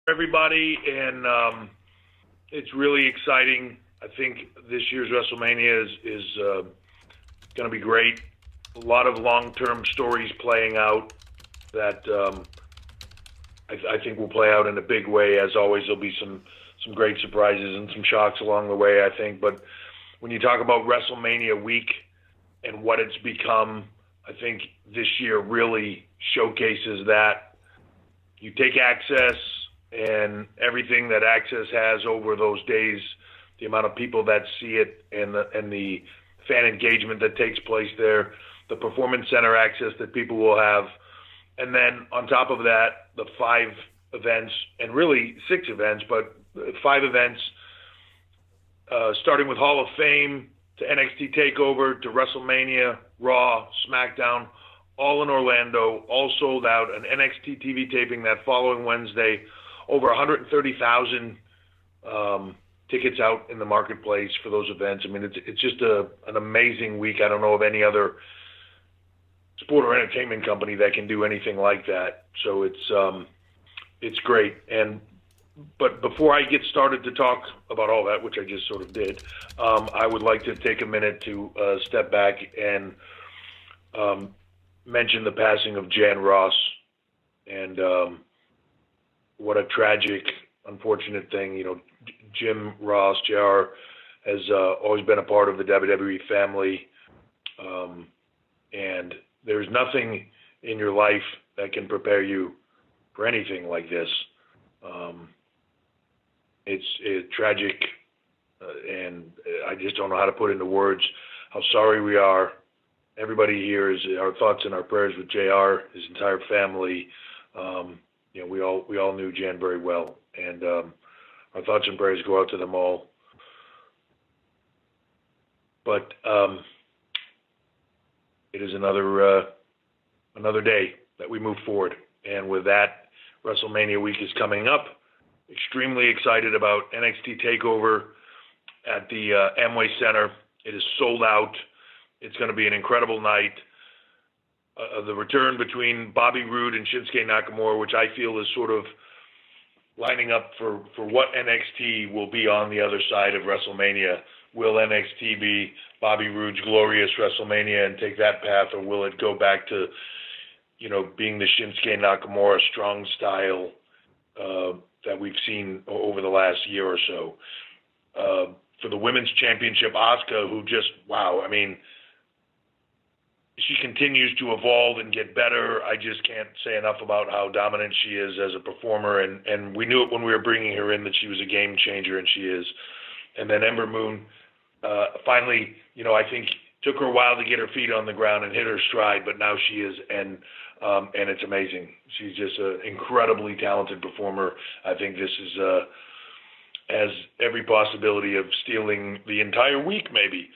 everybody, and it's really exciting. I think this year's WrestleMania is going to be great. A lot of long-term stories playing out that I think will play out in a big way. As always, there'll be some great surprises and some shocks along the way, I think. But when you talk about WrestleMania week and what it's become, I think this year really showcases that. You take Access and everything that Access has over those days, the amount of people that see it and the fan engagement that takes place there, the Performance Center access that people will have, and then on top of that, the 5 events, and really 6 events, but 5 events, starting with Hall of Fame to NXT TakeOver to WrestleMania, Raw, SmackDown, all in Orlando, all sold out. An NXT TV taping that following Wednesday, over 130,000 tickets out in the marketplace for those events. I mean, it's just an amazing week. I don't know of any other sport or entertainment company that can do anything like that. So it's great. But before I get started to talk about all that, which I just sort of did, I would like to take a minute to step back and mention the passing of Jan Ross, and what a tragic, unfortunate thing. You know, Jim Ross, JR, has always been a part of the WWE family, and there's nothing in your life that can prepare you for anything like this. It's tragic, and I just don't know how to put into words how sorry we are. Everybody here is our thoughts and our prayers with JR, his entire family. You know, we all knew Jan very well, and our thoughts and prayers go out to them all. But it is another day that we move forward, and with that, WrestleMania week is coming up. Extremely excited about NXT TakeOver at the Amway Center. It is sold out. It's going to be an incredible night. The return between Bobby Roode and Shinsuke Nakamura, which I feel is sort of lining up for what NXT will be on the other side of WrestleMania. Will NXT be Bobby Roode's glorious WrestleMania and take that path, or will it go back to, you know, being the Shinsuke Nakamura strong style that we've seen over the last year or so? For the Women's Championship, Asuka, who just, wow, I mean, she continues to evolve and get better. I just can't say enough about how dominant she is as a performer, and we knew it when we were bringing her in that she was a game changer, and she is. And then Ember Moon, finally, you know, I think took her a while to get her feet on the ground and hit her stride, but now she is, and it's amazing. She's just an incredibly talented performer. I think this is has every possibility of stealing the entire week, maybe.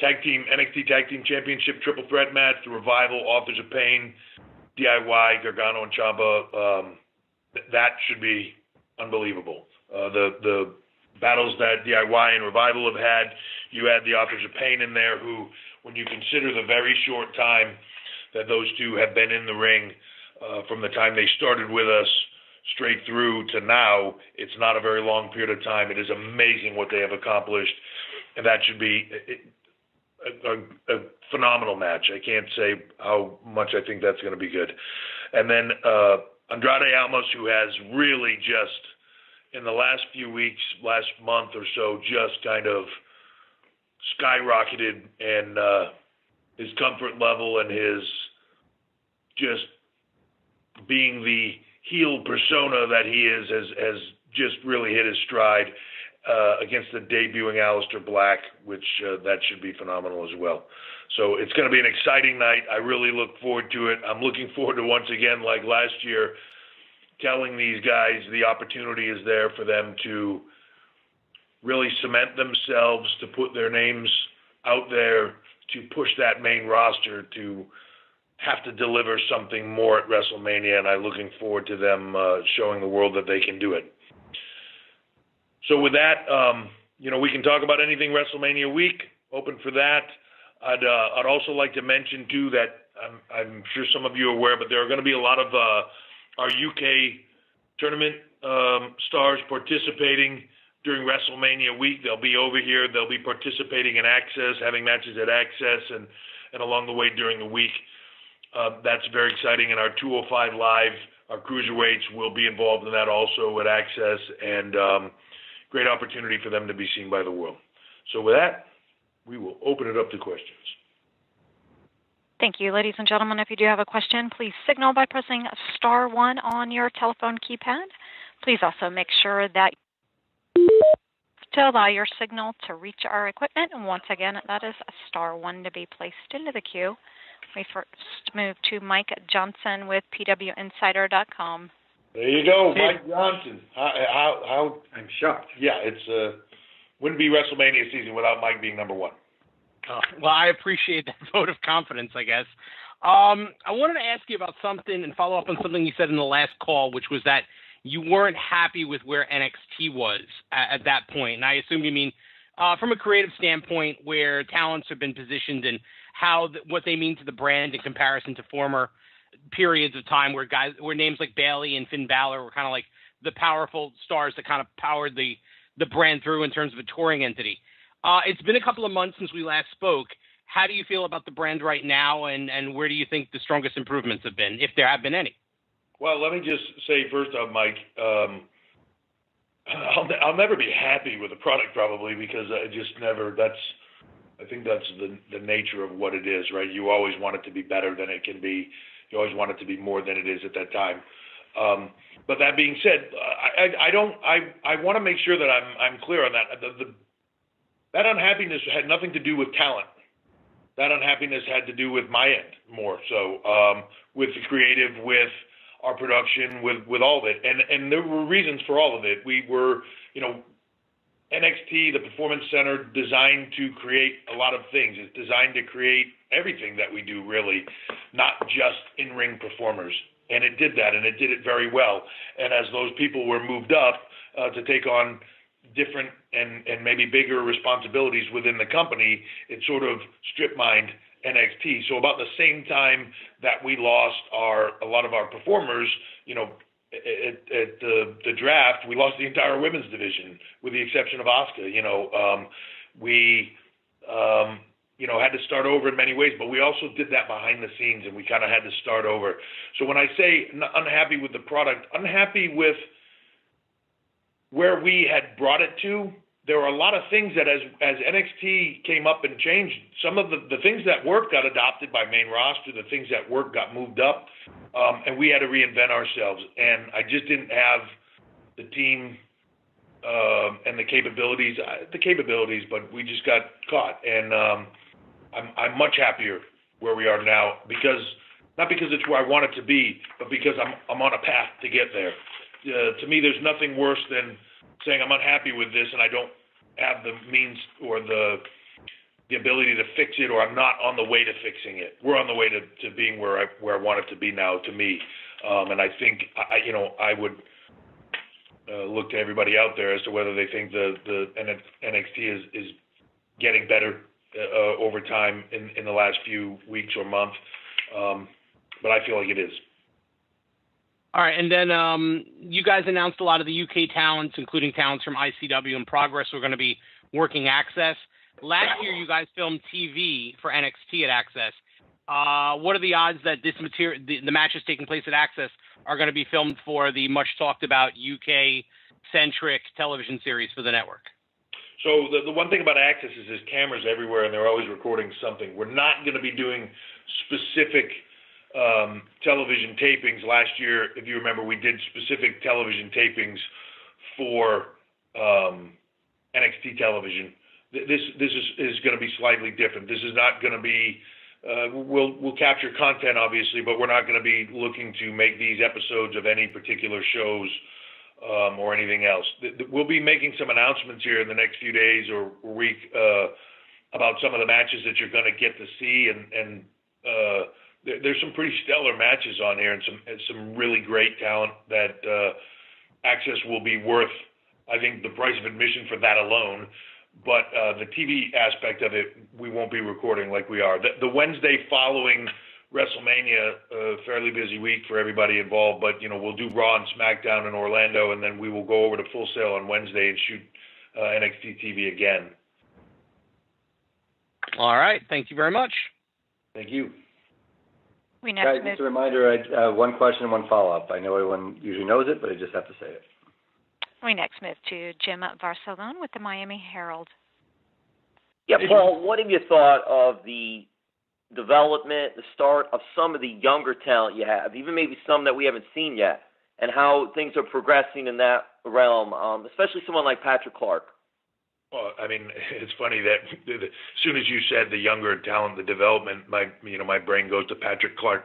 NXT Tag Team Championship triple threat match, The Revival, Authors of Pain, DIY, Gargano and Ciampa. That should be unbelievable. The battles that DIY and Revival have had, you add the Authors of Pain in there, who, when you consider the very short time that those two have been in the ring, from the time they started with us straight through to now, it's not a very long period of time. It is amazing what they have accomplished, and that should be a phenomenal match. I can't say how much I think that's going to be good. And then Andrade Almas, who has really just, in the last few weeks, last month or so, just kind of skyrocketed, and his comfort level and his just being the heel persona that he is has just really hit his stride against the debuting Aleister Black, which that should be phenomenal as well. So it's going to be an exciting night. I really look forward to it. I'm looking forward to, once again, like last year, telling these guys the opportunity is there for them to really cement themselves, to put their names out there, to push that main roster, to have to deliver something more at WrestleMania, and I'm looking forward to them showing the world that they can do it. So with that, we can talk about anything WrestleMania week, open for that. I'd also like to mention, too, that I'm sure some of you are aware, but there are going to be a lot of our UK tournament stars participating during WrestleMania week. They'll be over here. They'll be participating in Access, having matches at Access, and along the way during the week. That's very exciting. And our 205 Live, our cruiserweights will be involved in that also at Access, and great opportunity for them to be seen by the world. So with that, we will open it up to questions. Thank you. Ladies and gentlemen, if you do have a question, please signal by pressing star 1 on your telephone keypad. Please also make sure that to allow your signal to reach our equipment. And once again, that is star 1 to be placed into the queue. We first move to Mike Johnson with PWInsider.com. There you go, Mike Johnson. How I'm shocked. Yeah, it's wouldn't be WrestleMania season without Mike being number one. Well, I appreciate that vote of confidence, I guess. I wanted to ask you about something and follow up on something you said in the last call, which was that you weren't happy with where NXT was at that point. And I assume you mean from a creative standpoint where talents have been positioned and what they mean to the brand in comparison to former periods of time where names like Bayley and Finn Balor were kind of like the powerful stars that kind of powered the brand through in terms of a touring entity. It's been a couple of months since we last spoke. How do you feel about the brand right now, and where do you think the strongest improvements have been, if there have been any? Well, let me just say first off, Mike, I'll never be happy with the product probably because I think that's the nature of what it is, right? You always want it to be better than it can be. You always want it to be more than it is at that time. But that being said, I want to make sure that I'm clear on that. That unhappiness had nothing to do with talent. That unhappiness had to do with my end more so, with the creative, with our production, with all of it. And there were reasons for all of it. We were, NXT, the Performance Center, designed to create a lot of things. It's designed to create everything that we do, really, not just in-ring performers. And it did that, and it did it very well. And as those people were moved up to take on different and maybe bigger responsibilities within the company, it sort of strip-mined NXT. So about the same time that we lost a lot of our performers, at the draft, we lost the entire women's division with the exception of Asuka. We had to start over in many ways, but we also did that behind the scenes, and we kind of had to start over. So when I say unhappy with the product, unhappy with where we had brought it to, there were a lot of things that as NXT came up and changed, some of the things that worked got adopted by main roster, the things that worked got moved up, and we had to reinvent ourselves. And I just didn't have the team and the capabilities, but we just got caught. And I'm much happier where we are now not because it's where I want it to be, but because I'm on a path to get there. To me, there's nothing worse than saying I'm unhappy with this and I don't have the means or the ability to fix it, or I'm not on the way to fixing it. We're on the way to being where I want it to be now, to me. And I think I would look to everybody out there as to whether they think the NXT is getting better over time in the last few weeks or month. But I feel like it is. All right, and then you guys announced a lot of the UK talents, including talents from ICW and Progress, who are going to be working Access. Last year, you guys filmed TV for NXT at Access. What are the odds that this material, the matches taking place at Access, are going to be filmed for the much talked about UK-centric television series for the network? So the one thing about Access is there's cameras everywhere, and they're always recording something. We're not going to be doing specific television tapings. Last year, if you remember, we did specific television tapings for NXT television. This is going to be slightly different. This is not going to be we'll capture content, obviously, but we're not going to be looking to make these episodes of any particular shows or anything else. We'll be making some announcements here in the next few days or week about some of the matches that you're going to get to see, and there's some pretty stellar matches on here and some really great talent that Access will be worth, I think, the price of admission for that alone. But the TV aspect of it, we won't be recording like we are. The Wednesday following WrestleMania, a fairly busy week for everybody involved, but, we'll do Raw and SmackDown in Orlando, and then we will go over to Full Sail on Wednesday and shoot NXT TV again. All right. Thank you very much. Thank you. We next Guys, just a reminder, one question and one follow-up. I know everyone usually knows it, but I just have to say it. We next move to Jim Barcelone with the Miami Herald. Yeah, Paul, what have you thought of the development, the start of some of the younger talent you have, even maybe some that we haven't seen yet, and how things are progressing in that realm, especially someone like Patrick Clark? Well, I mean, it's funny that as soon as you said the younger talent, the development, my brain goes to Patrick Clark.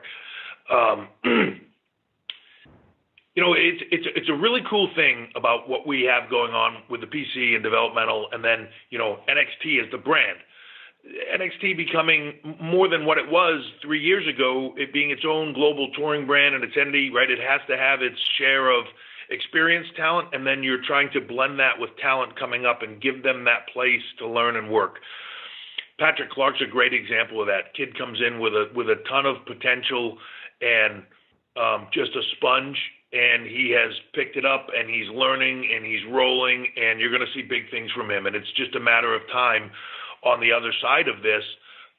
It's a really cool thing about what we have going on with the PC and developmental, and then NXT as the brand. NXT becoming more than what it was 3 years ago, it being its own global touring brand and its entity, right? It has to have its share of experienced talent, and then you're trying to blend that with talent coming up and give them that place to learn and work. Patrick Clark's a great example of that. Kid comes in with a ton of potential and just a sponge, and he has picked it up, and he's learning, and he's rolling, and you're going to see big things from him, and it's just a matter of time. On the other side of this,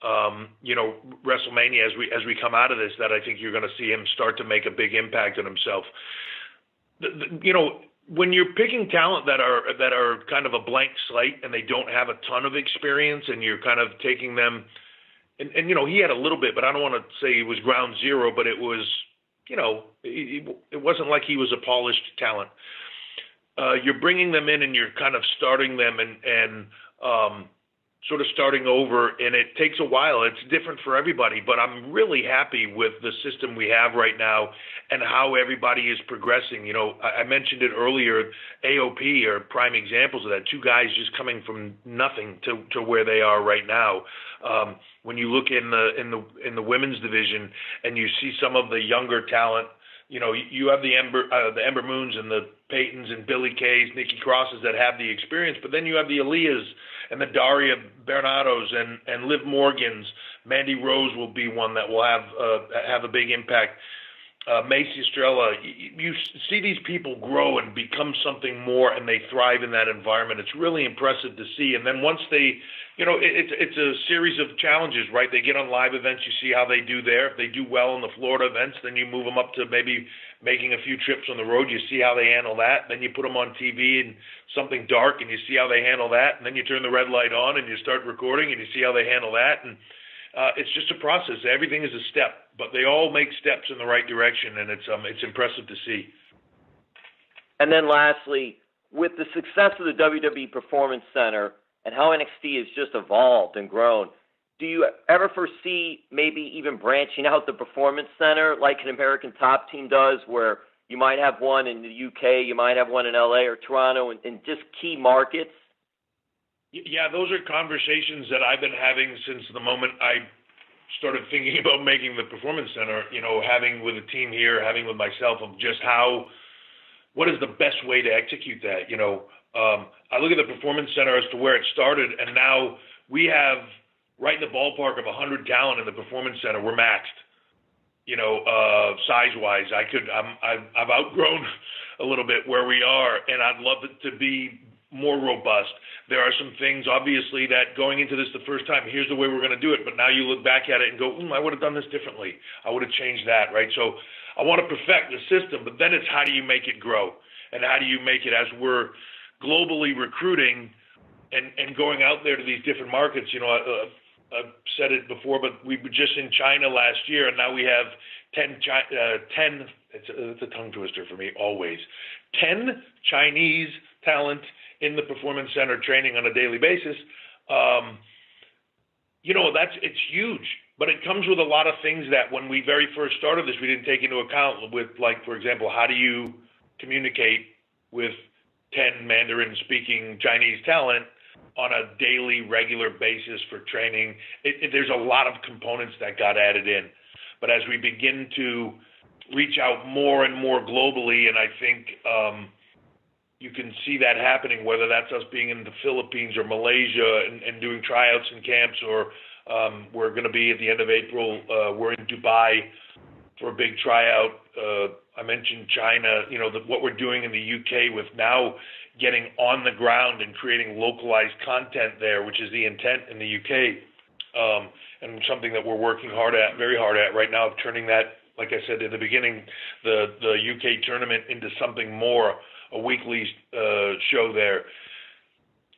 WrestleMania, as we come out of this, that I think you're going to see him start to make a big impact on himself. When you're picking talent that are kind of a blank slate and they don't have a ton of experience, and you're kind of taking them, and he had a little bit, but I don't want to say it was ground zero, but it was, it wasn't like he was a polished talent. You're bringing them in and you're kind of starting them and sort of starting over, and it takes a while. It's different for everybody, but I'm really happy with the system we have right now and how everybody is progressing. I mentioned it earlier, AOP are prime examples of that. Two guys just coming from nothing to where they are right now. When you look in the women's division and you see some of the younger talent, you have the Ember Moons and the Peytons and Billy Kays, Nikki Crosses that have the experience, but then you have the Aaliyahs and the Daria Bernados and Liv Morgans. Mandy Rose will be one that will have a big impact. Macy Estrella, you see these people grow and become something more, and they thrive in that environment. It's really impressive to see. And then once they, it's a series of challenges, right? They get on live events, you see how they do there. If they do well in the Florida events, then you move them up to maybe making a few trips on the road. You see how they handle that. Then you put them on TV and something dark, and you see how they handle that. And then you turn the red light on and you start recording, and you see how they handle that. And it's just a process. Everything is a step, but they all make steps in the right direction, and it's impressive to see. And then lastly, with the success of the WWE Performance Center and how NXT has just evolved and grown, do you ever foresee maybe even branching out the Performance Center like an American Top Team does, where you might have one in the UK, you might have one in LA or Toronto, in just key markets? Yeah, those are conversations that I've been having since the moment I started thinking about making the Performance Center, having with the team here, having with myself, of just what is the best way to execute that? I look at the Performance Center as to where it started, and now we have right in the ballpark of 100 talent in the Performance Center. We're maxed, size-wise. I've outgrown a little bit where we are, and I'd love it to be more robust. There are some things, obviously, that going into this the first time, here's the way we're going to do it, but now you look back at it and go, I would have done this differently. I would have changed that, right? So I want to perfect the system, but then it's how do you make it grow? And how do you make it, as we're globally recruiting and going out there to these different markets? I've said it before, but we were just in China last year, and now we have 10, it's a tongue twister for me always, 10 Chinese talent in the Performance Center training on a daily basis. It's huge, but it comes with a lot of things that when we very first started this, we didn't take into account with, like, for example, how do you communicate with 10 Mandarin-speaking Chinese talent on a daily, regular basis for training? There's a lot of components that got added in. But as we begin to reach out more and more globally, and I think you can see that happening, whether that's us being in the Philippines or Malaysia and doing tryouts and camps, or We're going to be at the end of April. We're in Dubai for a big tryout. I mentioned China. What we're doing in the UK with now getting on the ground and creating localized content there, which is the intent in the UK, and something that we're working very hard at right now, of turning that, like I said in the beginning, the UK tournament into something more, a weekly show there.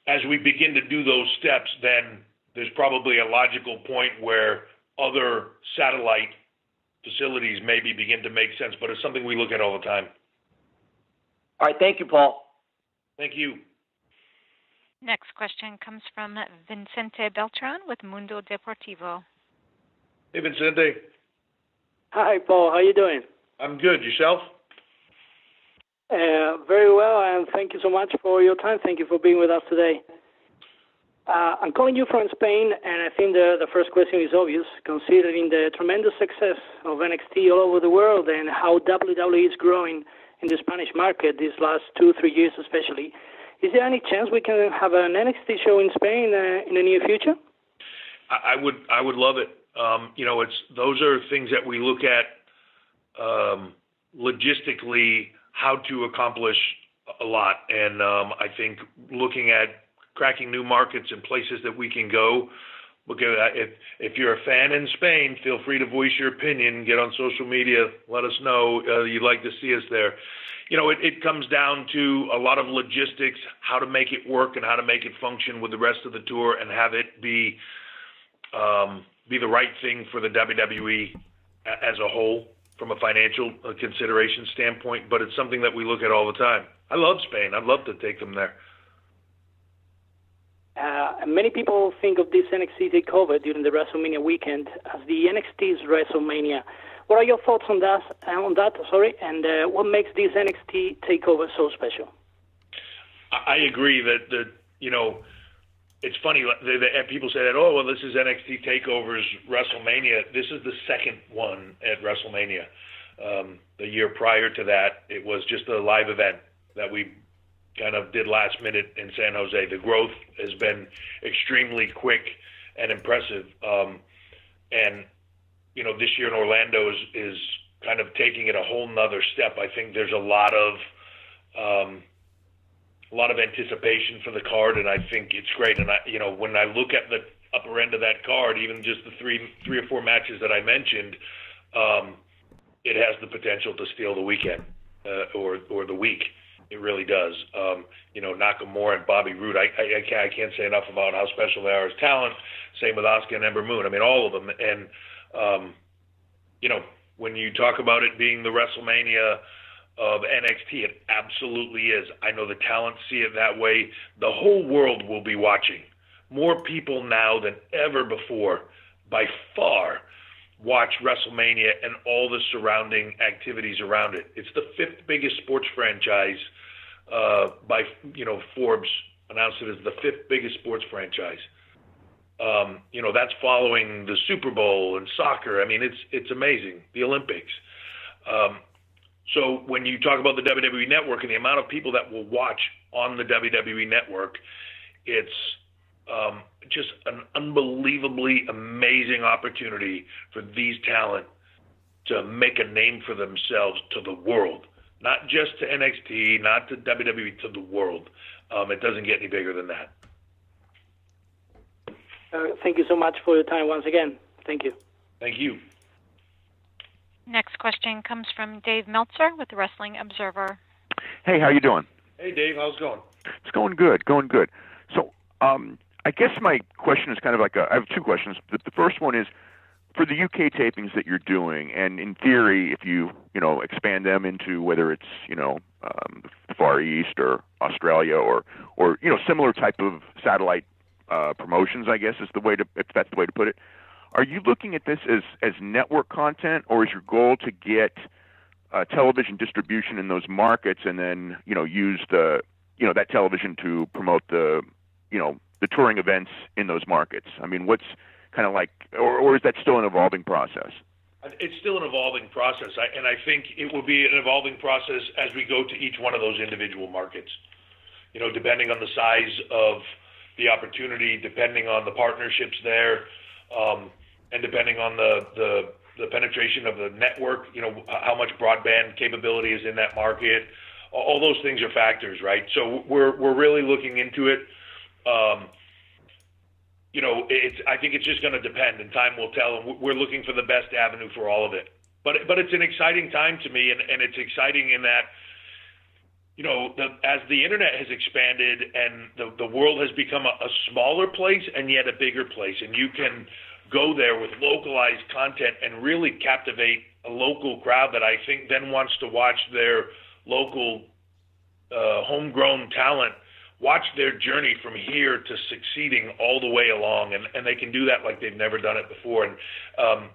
As we begin to do those steps, then there's probably a logical point where other satellite facilities maybe begin to make sense, but it's something we look at all the time. All right, thank you, Paul. Thank you. Next question comes from Vicente Beltran with Mundo Deportivo. Hey, Vicente. Hi, Paul. How you doing? I'm good. Yourself? Very well, and thank you so much for your time. Thank you for being with us today. I'm calling you from Spain, and I think the first question is obvious, considering the tremendous success of NXT all over the world and how WWE is growing in the Spanish market these last 2-3 years especially. Is there any chance we can have an NXT show in Spain in the near future? I would love it. Those are things that we look at logistically, how to accomplish a lot. And I think looking at cracking new markets and places that we can go. Look at if you're a fan in Spain, feel free to voice your opinion. Get on social media. Let us know you'd like to see us there. It comes down to a lot of logistics, how to make it work and how to make it function with the rest of the tour and have it be the right thing for the WWE as a whole from a financial consideration standpoint. But it's something that we look at all the time. I love Spain. I'd love to take them there. Many people think of this NXT takeover during the WrestleMania weekend as the NXT's WrestleMania. What are your thoughts on that? And what makes this NXT takeover so special? I agree that it's funny. People say that, oh, well, this is NXT takeover's WrestleMania. This is the second one at WrestleMania. The year prior to that, it was just a live event that we kind of did last minute in San Jose. The growth has been extremely quick and impressive. This year in Orlando is kind of taking it a whole nother step. I think there's a lot of anticipation for the card, and I think it's great. And when I look at the upper end of that card, even just the three or four matches that I mentioned, it has the potential to steal the weekend or the week. It really does. Nakamura and Bobby Roode, I can't say enough about how special they are as talent. Same with Asuka and Ember Moon. I mean, all of them. And, when you talk about it being the WrestleMania of NXT, it absolutely is. I know the talent see it that way. The whole world will be watching. More people now than ever before, by far, watch WrestleMania and all the surrounding activities around it. It's the 5th biggest sports franchise by Forbes announced it as the 5th biggest sports franchise. That's following the Super Bowl and soccer. I mean, it's amazing. The Olympics. So when you talk about the WWE Network and the amount of people that will watch on the WWE Network, it's just an unbelievably amazing opportunity for these talent to make a name for themselves to the world. Not just to NXT, not to WWE, to the world. It doesn't get any bigger than that. Thank you so much for your time once again. Thank you. Thank you. Next question comes from Dave Meltzer with the Wrestling Observer. Hey, how you doing? Hey, Dave. How's it going? It's going good. So, I guess my question is kind of I have two questions. The first one is, for the UK tapings that you're doing, and in theory, if you expand them into whether it's the Far East or Australia or similar type of satellite promotions, I guess is if that's the way to put it. Are you looking at this as network content, or is your goal to get television distribution in those markets and then use that television to promote the touring events in those markets? I mean, what's kind of like, or is that still an evolving process? It's still an evolving process, and I think it will be an evolving process as we go to each one of those individual markets. Depending on the size of the opportunity, depending on the partnerships there, and depending on the penetration of the network, how much broadband capability is in that market. All those things are factors, right? So we're really looking into it. I think it's just going to depend, and time will tell. And we're looking for the best avenue for all of it. But it's an exciting time to me, and it's exciting in that, as the internet has expanded and the world has become a smaller place and yet a bigger place, and you can go there with localized content and really captivate a local crowd that I think then wants to watch their local homegrown talent watch their journey from here to succeeding all the way along, and they can do that like they've never done it before. And I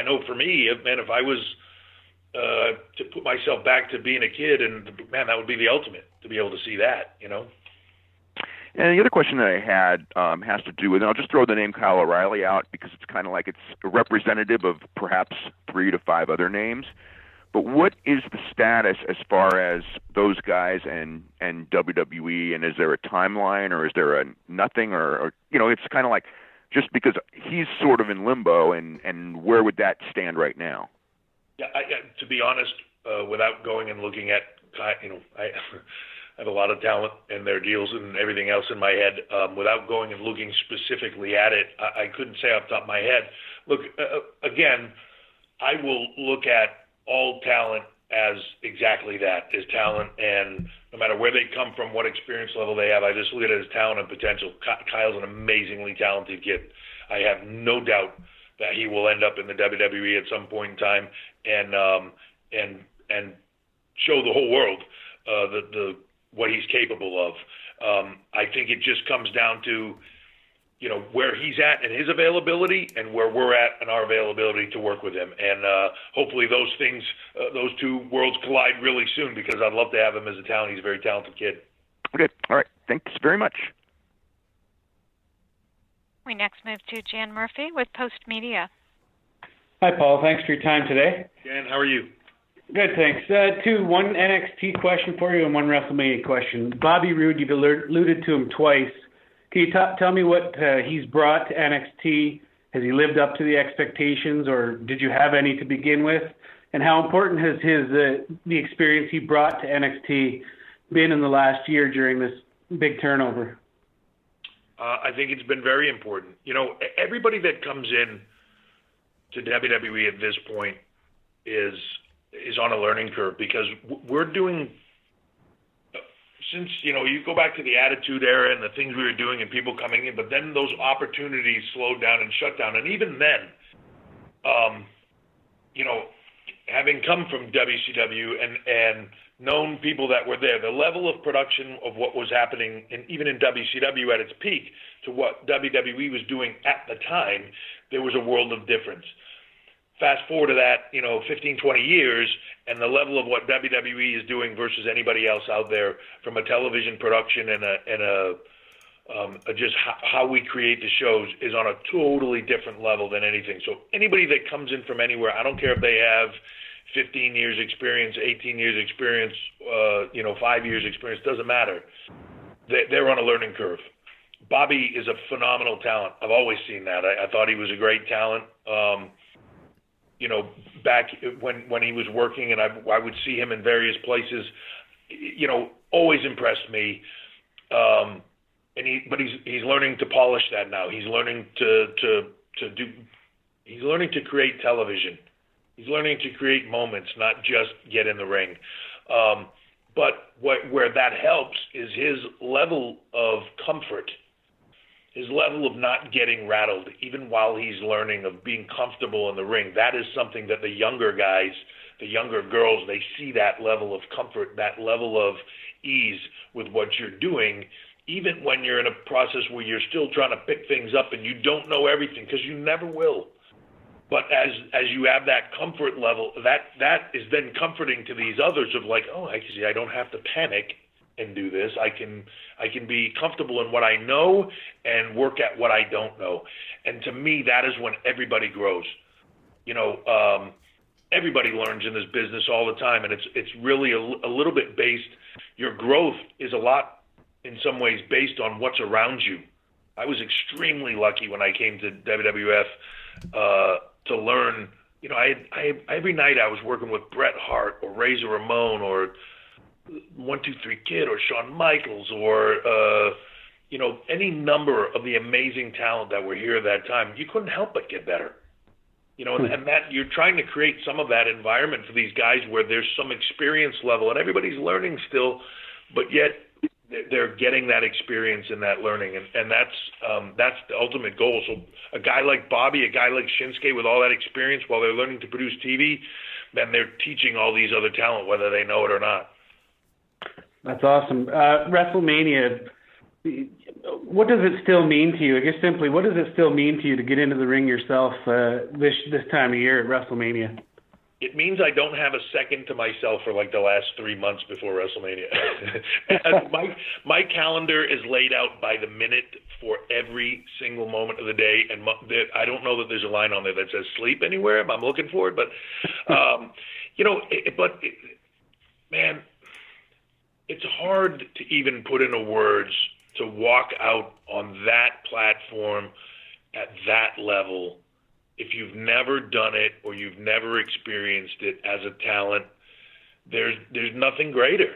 know for me, man, if I was to put myself back to being a kid, and man, that would be the ultimate to be able to see that. And the other question that I had has to do with, and I'll just throw the name Kyle O'Reilly out because it's kind of like it's a representative of perhaps 3 to 5 other names. But what is the status as far as those guys and WWE, and is there a timeline, or is there a nothing, or it's kind of like just because he's sort of in limbo, and where would that stand right now? Yeah, to be honest, without going and looking at, I have a lot of talent and their deals and everything else in my head. Without going and looking specifically at it, I couldn't say off the top of my head. Look, again, I will look at all talent as exactly that, as talent, and no matter where they come from, what experience level they have, I just look at it as talent and potential. Kyle's an amazingly talented kid. I have no doubt that he will end up in the WWE at some point in time and show the whole world what he's capable of. I think it just comes down to where he's at and his availability, and where we're at and our availability to work with him. And hopefully those things, those two worlds collide really soon, because I'd love to have him as a talent. He's a very talented kid. Okay. All right. Thanks very much. We next move to Jan Murphy with Post Media. Hi, Paul. Thanks for your time today. Jan, how are you? Good, thanks. One NXT question for you and one WrestleMania question. Bobby Roode, you've alluded to him twice. Can you tell me what he's brought to NXT? Has he lived up to the expectations, or did you have any to begin with? And how important has the experience he brought to NXT been in the last year during this big turnover? I think it's been very important. Everybody that comes in to WWE at this point is on a learning curve, because we're doing. Since, you go back to the Attitude Era and the things we were doing and people coming in, but then those opportunities slowed down and shut down. And even then, having come from WCW and known people that were there, the level of production of what was happening, and even in WCW at its peak, to what WWE was doing at the time, there was a world of difference. Fast forward to that, 15, 20 years, and the level of what WWE is doing versus anybody else out there from a television production and just how we create the shows is on a totally different level than anything. So anybody that comes in from anywhere, I don't care if they have 15 years experience, 18 years experience, 5 years experience, doesn't matter. They're on a learning curve. Bobby is a phenomenal talent. I've always seen that. I thought he was a great talent. Back when he was working, and I would see him in various places, always impressed me. But he's learning to polish that now. He's learning he's learning to create television. He's learning to create moments, not just get in the ring. But where that helps is his level of comfort, his level of not getting rattled, even while he's learning, of being comfortable in the ring. That is something that the younger guys, the younger girls, they see that level of comfort, that level of ease with what you're doing, even when you're in a process where you're still trying to pick things up and you don't know everything, because you never will. But as you have that comfort level, that is then comforting to these others of like, oh, I see, I don't have to panic and do this. I can be comfortable in what I know and work at what I don't know. And to me, that is when everybody grows. Everybody learns in this business all the time, and it's really a little bit based. Your growth is a lot, in some ways, based on what's around you. I was extremely lucky when I came to WWF to learn. You know, every night I was working with Bret Hart or Razor Ramon or 1-2-3 Kid or Shawn Michaels or you know, any number of the amazing talent that were here at that time. You couldn't help but get better. You know, and that you're trying to create some of that environment for these guys where there's some experience level and everybody's learning still, but yet they're getting that experience and that learning, and that's the ultimate goal. So a guy like Bobby, a guy like Shinsuke with all that experience while they're learning to produce TV, then they're teaching all these other talent whether they know it or not. That's awesome. WrestleMania, what does it still mean to you? I guess simply, what does it still mean to you to get into the ring yourself this time of year at WrestleMania? It means I don't have a second to myself for like the last 3 months before WrestleMania. my calendar is laid out by the minute for every single moment of the day, and I don't know that there's a line on there that says sleep anywhere. I'm looking for it, but you know, man, it's hard to even put into words to walk out on that platform at that level. If you've never done it or you've never experienced it as a talent, there's nothing greater.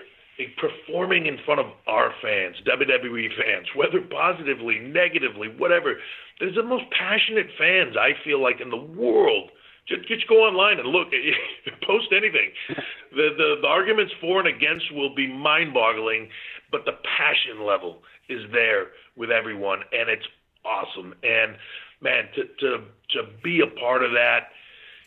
Performing in front of our fans, WWE fans, whether positively, negatively, whatever. There's the most passionate fans, I feel like, in the world. Just go online and look. Post anything. The arguments for and against will be mind-boggling, but the passion level is there with everyone, and it's awesome. And man, to be a part of that,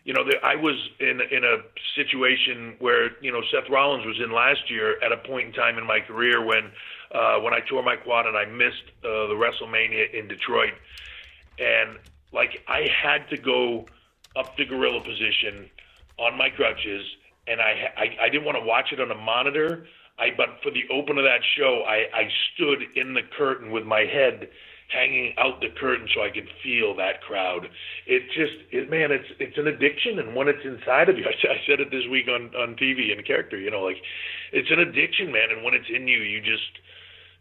you know, I was in a situation where, you know, Seth Rollins was in last year at a point in time in my career when I tore my quad and I missed the WrestleMania in Detroit, and like I had to go up to gorilla position on my crutches, and I didn't want to watch it on a monitor. But for the open of that show, I stood in the curtain with my head hanging out the curtain so I could feel that crowd. Man, it's an addiction, and when it's inside of you, I said it this week on TV in character, you know, like it's an addiction, man, and when it's in you,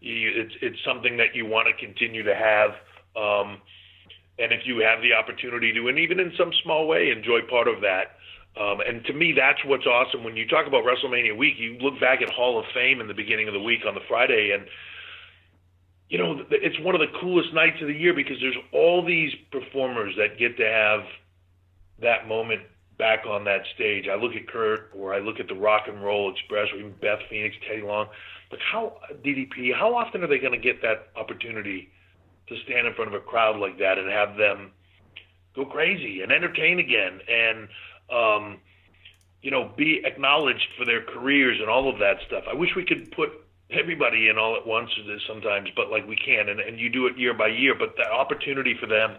it's something that you want to continue to have, and if you have the opportunity to, and even in some small way, enjoy part of that. And to me, that's what's awesome. When you talk about WrestleMania week, you look back at Hall of Fame in the beginning of the week on the Friday, and you know, it's one of the coolest nights of the year because there's all these performers that get to have that moment back on that stage. I look at Kurt, or I look at the Rock and Roll Express, or even Beth Phoenix, Teddy Long. But DDP, how often are they going to get that opportunity to stand in front of a crowd like that and have them go crazy and entertain again and, you know, be acknowledged for their careers and all of that stuff? I wish we could put everybody in all at once sometimes, but like we can, and you do it year by year, but the opportunity for them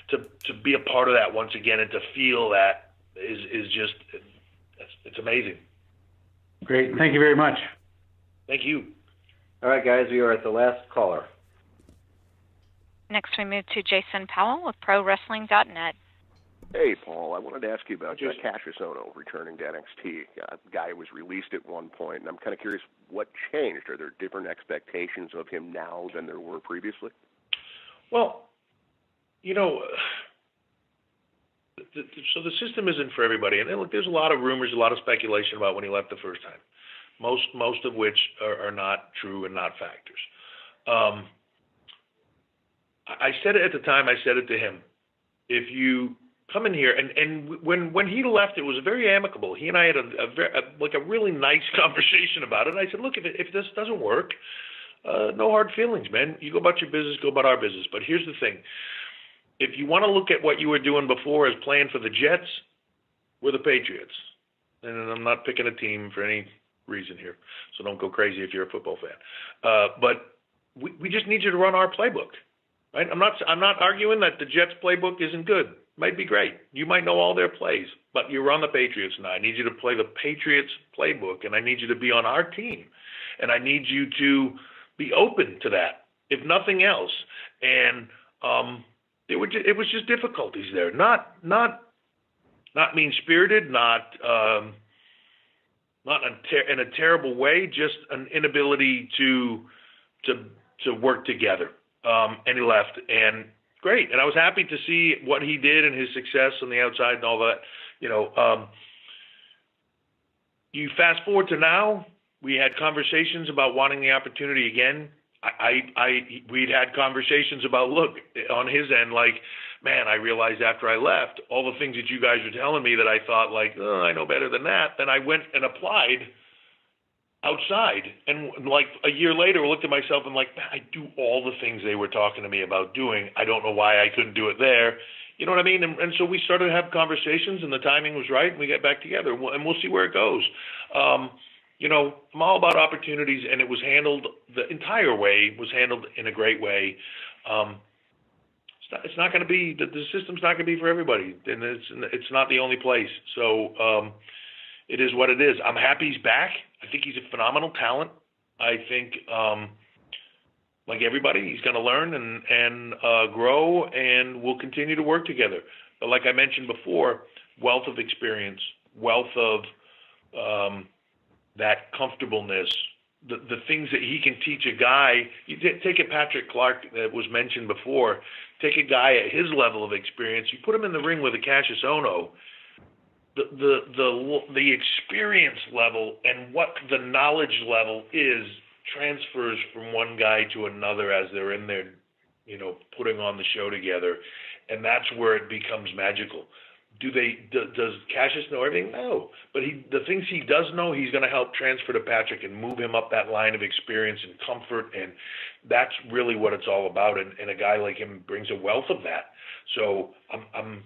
to be a part of that once again and to feel that is just, it's amazing. Great. Thank you very much. Thank you. All right, guys, we are at the last caller. Next we move to Jason Powell with ProWrestling.net. Hey, Paul, I wanted to ask you about Kassius Ohno returning to NXT. The guy was released at one point, and I'm kind of curious what changed. Are there different expectations of him now than there were previously? Well, you know, so the system isn't for everybody. And look, there's a lot of rumors, a lot of speculation about when he left the first time, most of which are not true and not factors. I said it at the time, I said it to him. If you come in here, and when he left, it was very amicable. He and I had a really nice conversation about it. And I said, look, if this doesn't work, no hard feelings, man. You go about your business, go about our business. But here's the thing. If you want to look at what you were doing before as playing for the Jets, we're the Patriots. And I'm not picking a team for any reason here, so don't go crazy if you're a football fan. But we just need you to run our playbook. Right? I'm not arguing that the Jets playbook isn't good. Might be great. You might know all their plays, but you're on the Patriots now. I need you to play the Patriots playbook, and I need you to be on our team, and I need you to be open to that, if nothing else. And it was just difficulties there. Not mean-spirited, not in a terrible way. Just an inability to work together. and he left. And great. And I was happy to see what he did and his success on the outside and all that. You fast forward to now, we had conversations about wanting the opportunity again. We'd had conversations about, look, on his end, like, man, I realized after I left, all the things that you guys were telling me that I thought, like, oh, I know better than that. Then I went and applied outside. And like a year later, I looked at myself and like, I do all the things they were talking to me about doing. I don't know why I couldn't do it there. You know what I mean? And so we started to have conversations, and the timing was right, and we got back together, and we'll see where it goes. I'm all about opportunities, and it was handled, the entire way was handled in a great way. It's not going to be, the system's not going to be for everybody, and it's not the only place. So it is what it is. I'm happy he's back. I think he's a phenomenal talent. I think, like everybody, he's going to learn and grow, and we'll continue to work together. But like I mentioned before, wealth of experience, wealth of that comfortableness, the things that he can teach a guy. You take a Patrick Clark that was mentioned before, take a guy at his level of experience, you put him in the ring with a Kassius Ohno, the experience level and what the knowledge level is transfers from one guy to another as they're in there, putting on the show together, and that's where it becomes magical. Does Kassius know everything? No, but the things he does know, he's going to help transfer to Patrick and move him up that line of experience and comfort, and that's really what it's all about. And a guy like him brings a wealth of that. So I'm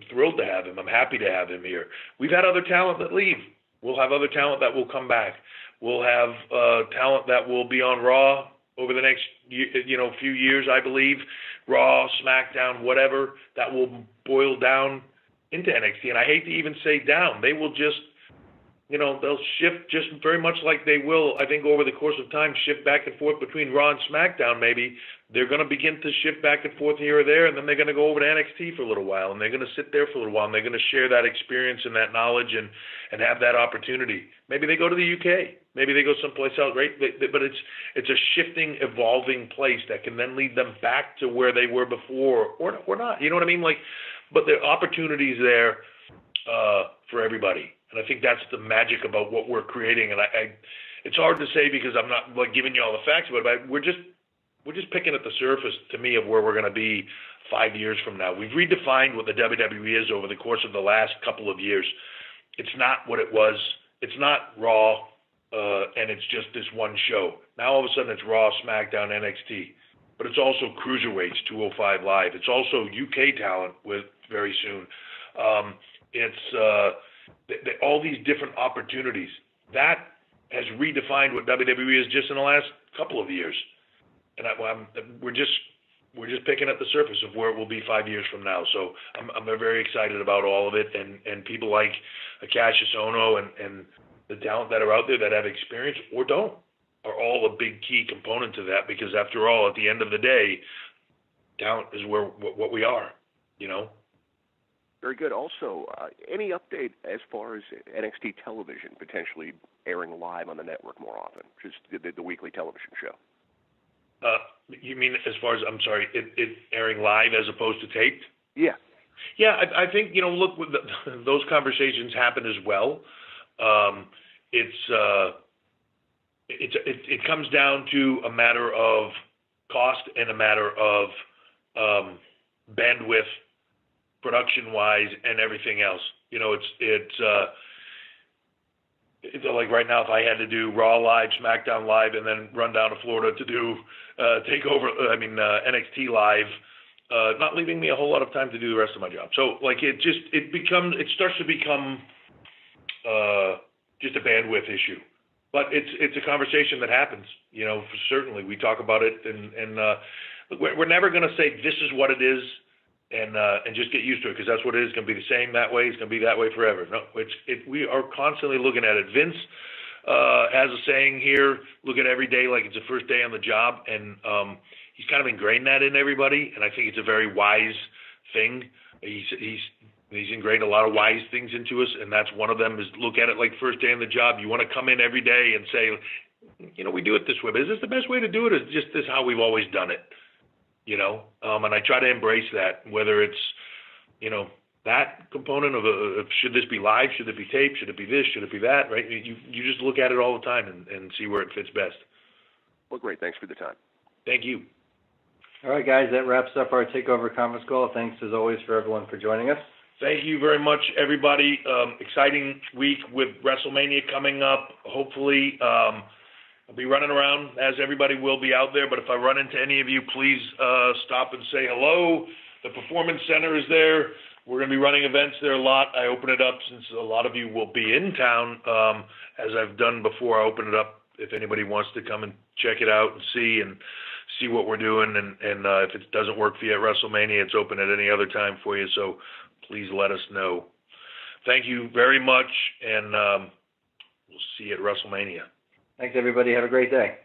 thrilled to have him. I'm happy to have him here. We've had other talent that leave. We'll have other talent that will come back. We'll have talent that will be on Raw over the next few years, I believe. Raw, SmackDown, whatever, that will boil down into NXT. And I hate to even say down. They will just, they'll shift just very much like they will, I think, over the course of time, shift back and forth between Raw and SmackDown maybe. They're going to begin to shift back and forth here or there, and then they're going to go over to NXT for a little while, and they're going to sit there for a little while, and they're going to share that experience and that knowledge and have that opportunity. Maybe they go to the UK. Maybe they go someplace else, right? But it's a shifting, evolving place that can then lead them back to where they were before or not. You know what I mean? But the opportunities there for everybody. And I think that's the magic about what we're creating. And it's hard to say because I'm not giving you all the facts, but we're just picking at the surface, to me, of where we're going to be 5 years from now. We've redefined what the WWE is over the course of the last couple of years. It's not what it was. It's not Raw, and it's just this one show. Now all of a sudden it's Raw, SmackDown, NXT. But it's also Cruiserweights, 205 Live. It's also UK talent with very soon. It's all these different opportunities. That has redefined what WWE is just in the last couple of years. And we're just picking at the surface of where it will be 5 years from now. So I'm very excited about all of it. And people like Kassius Ohno and the talent that are out there that have experience or don't are all a big key component to that, because after all, at the end of the day, talent is what we are, Very good. Also, any update as far as NXT television potentially airing live on the network more often, just the weekly television show? You mean as far as, I'm sorry, it airing live as opposed to taped? Yeah. Yeah, I think, look, those conversations happen as well. It comes down to a matter of cost and a matter of bandwidth, production-wise, and everything else. It's like right now, if I had to do Raw live, SmackDown live, and then run down to Florida to do NXT live, not leaving me a whole lot of time to do the rest of my job. So it starts to become just a bandwidth issue. But it's a conversation that happens, certainly. We talk about it, and we're never going to say this is what it is and just get used to it, because that's what it is. It's going to be the same that way. It's going to be that way forever. No, we are constantly looking at it. Vince has a saying here, look at every day like it's the first day on the job, and he's kind of ingrained that in everybody, and I think it's a very wise thing. He's ingrained a lot of wise things into us, and that's one of them is look at it like first day on the job. You want to come in every day and say, we do it this way, but is this the best way to do it, or is just this how we've always done it? and I try to embrace that, whether it's, that component of should this be live, should it be taped, should it be this, should it be that, right? You just look at it all the time and see where it fits best. Well, great. Thanks for the time. Thank you. All right, guys, that wraps up our TakeOver conference call. Thanks, as always, for everyone for joining us. Thank you very much, everybody. Exciting week with WrestleMania coming up. Hopefully, I'll be running around, as everybody will be out there, but if I run into any of you, please stop and say hello. The Performance Center is there. We're going to be running events there a lot. I open it up since a lot of you will be in town, as I've done before. I open it up if anybody wants to come and check it out and see what we're doing. And if it doesn't work for you at WrestleMania, it's open at any other time for you. So please let us know. Thank you very much, and we'll see you at WrestleMania. Thanks, everybody. Have a great day.